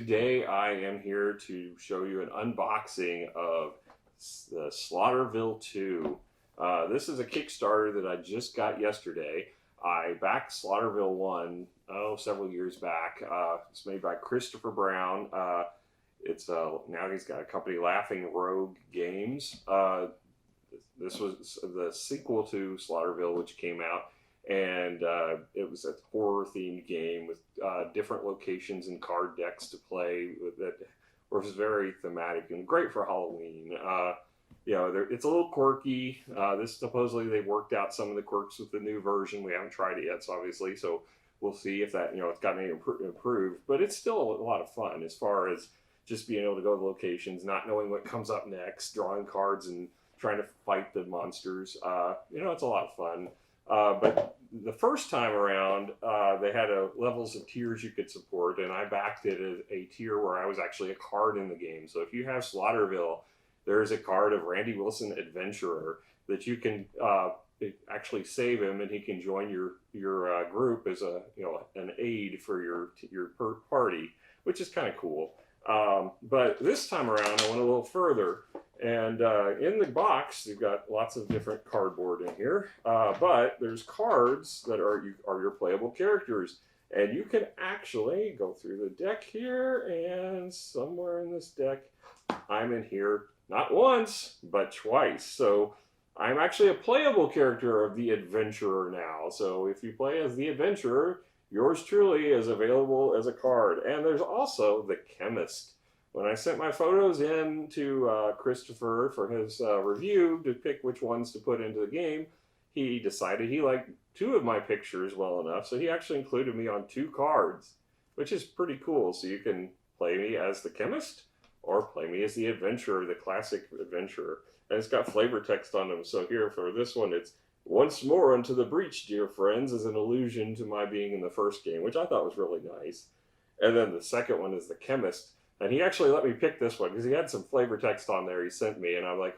Today I am here to show you an unboxing of the Slaughterville 2. This is a Kickstarter that I just got yesterday. I backed Slaughterville 1 several years back. It's made by Christopher Brown. Now he's got a company, Laughing Rogue Games. This was the sequel to Slaughterville, which came out, and it was a horror-themed game with different locations and card decks to play with that was very thematic and great for Halloween. It's a little quirky. This supposedly they've worked out some of the quirks with the new version. We haven't tried it yet, so obviously, so we'll see if that it's gotten any improved. But it's still a lot of fun as far as just being able to go to locations, not knowing what comes up next, drawing cards and trying to fight the monsters. It's a lot of fun. But the first time around, they had levels of tiers you could support, and I backed it as a tier where I was actually a card in the game. So if you have Slaughterville, there is a card of Randy Wilson Adventurer that you can actually save him, and he can join your group as an aid for your party, which is kind of cool. But this time around, I went a little further. And in the box, you've got lots of different cardboard in here, but there's cards that are your playable characters. And you can actually go through the deck here, and somewhere in this deck, I'm in here not once, but twice. So I'm actually a playable character of the Adventurer now. So if you play as the Adventurer, yours truly is available as a card. And there's also the Chemist. When I sent my photos in to Christopher for his review to pick which ones to put into the game, he decided he liked two of my pictures well enough, so he actually included me on 2 cards, which is pretty cool. So you can play me as the Chemist or play me as the Adventurer, the classic Adventurer. And it's got flavor text on them. So here for this one, it's "Once more into the breach, dear friends," as an allusion to my being in the first game, which I thought was really nice. And then the second one is the Chemist. And he actually let me pick this one because he had some flavor text on there he sent me. And I'm like,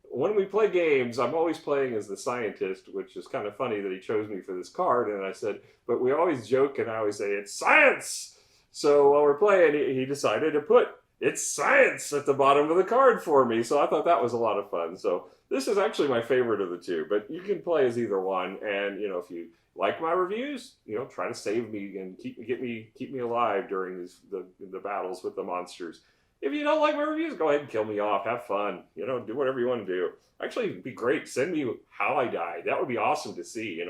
when we play games, I'm always playing as the scientist, which is kind of funny that he chose me for this card. And I said, but we always joke and I always say, "It's science." So while we're playing, he decided to put "It's science" at the bottom of the card for me. So I thought that was a lot of fun. So this is actually my favorite of the two, but you can play as either one. And, if you like my reviews, try to save me and keep me alive during the battles with the monsters. If you don't like my reviews, go ahead and kill me off. Have fun. Do whatever you want to do. Actually, it'd be great. Send me how I died. That would be awesome to see,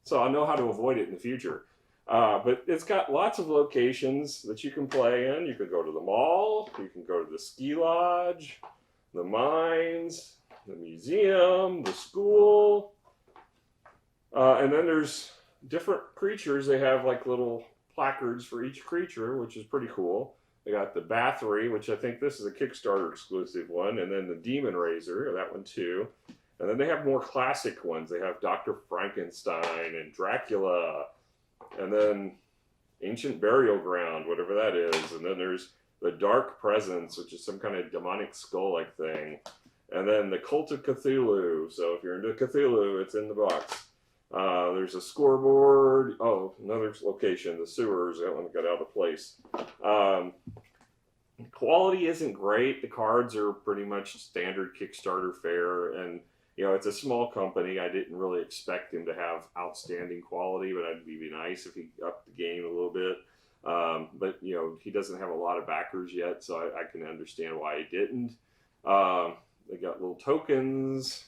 So I'll know how to avoid it in the future. But it's got lots of locations that you can play in. You can go to the mall. You can go to the ski lodge, the mines, the museum, the school. And then there's different creatures. They have like little placards for each creature, which is pretty cool. They got the Bathory, which I think this is a Kickstarter exclusive one, and then the Demon Raiser, that one too. And then they have more classic ones. They have Dr. Frankenstein and Dracula, and then Ancient Burial Ground, whatever that is. And then there's the Dark Presence, which is some kind of demonic skull-like thing. And then the Cult of Cthulhu. So if you're into Cthulhu, it's in the box. There's a scoreboard. Oh, another location, the sewers. That one got out of place. Quality isn't great. The cards are pretty much standard Kickstarter fare, and it's a small company. I didn't really expect him to have outstanding quality, but it'd be nice if he upped the game a little bit. But he doesn't have a lot of backers yet, so I can understand why he didn't. They got little tokens.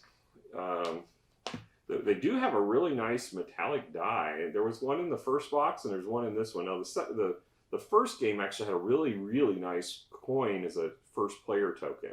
They do have a really nice metallic die. There was one in the first box, and there's one in this one. Now, the first game actually had a really, really nice coin as a first player token.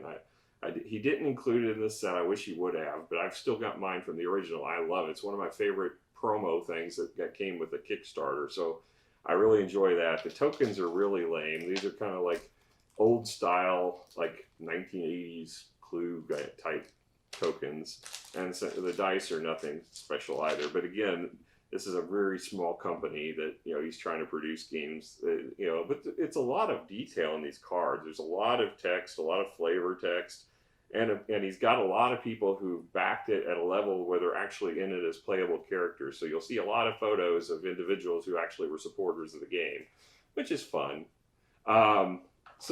He didn't include it in this set. I wish he would have, but I've still got mine from the original. I love it. It's one of my favorite promo things that came with the Kickstarter, so I really enjoy that. The tokens are really lame. These are kind of like old style, like 1980s Clue type tokens, and so the dice are nothing special either. But again, this is a very small company that he's trying to produce games. But it's a lot of detail in these cards. There's a lot of text, a lot of flavor text, and he's got a lot of people who backed it at a level where they're actually in it as playable characters. So you'll see a lot of photos of individuals who actually were supporters of the game, which is fun. Lots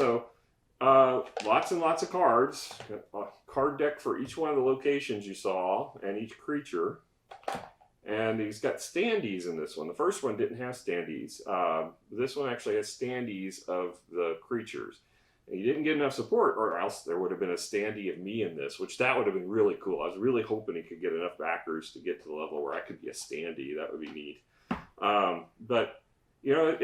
and lots of cards. A card deck for each one of the locations you saw and each creature. And he's got standees in this one. The first one didn't have standees. This one actually has standees of the creatures. And he didn't get enough support, or else there would have been a standee of me in this, which that would have been really cool. I was really hoping he could get enough backers to get to the level where I could be a standee. That would be neat. But, you know,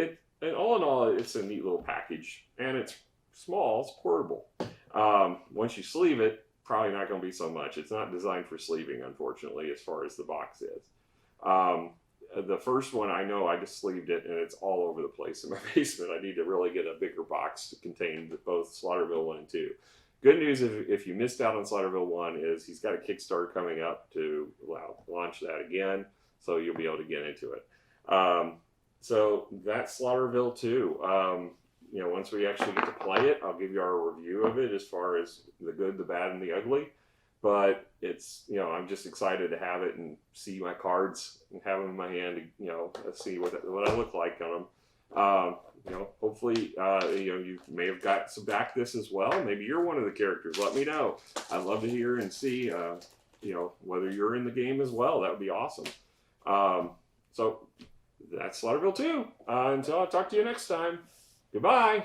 and all in all, it's a neat little package. And it's small, it's portable. Once you sleeve it, probably not going to be so much. It's not designed for sleeving, unfortunately, as far as the box is. The first one, I know I just sleeved it and it's all over the place in my basement. I need to really get a bigger box to contain both Slaughterville 1 and 2. Good news if you missed out on Slaughterville 1 is he's got a Kickstarter coming up to launch that again, so you'll be able to get into it. So that's Slaughterville 2. You know, once we actually get to play it, I'll give you our review of it as far as the good, the bad, and the ugly. But it's, you know, I'm just excited to have it and see my cards and have them in my hand, you know, see what I look like on them. You know, hopefully, you know, you may have got some back this as well. Maybe you're one of the characters. Let me know. I'd love to hear and see, you know, whether you're in the game as well. That would be awesome. So that's Slaughterville 2. Until I talk to you next time. Goodbye.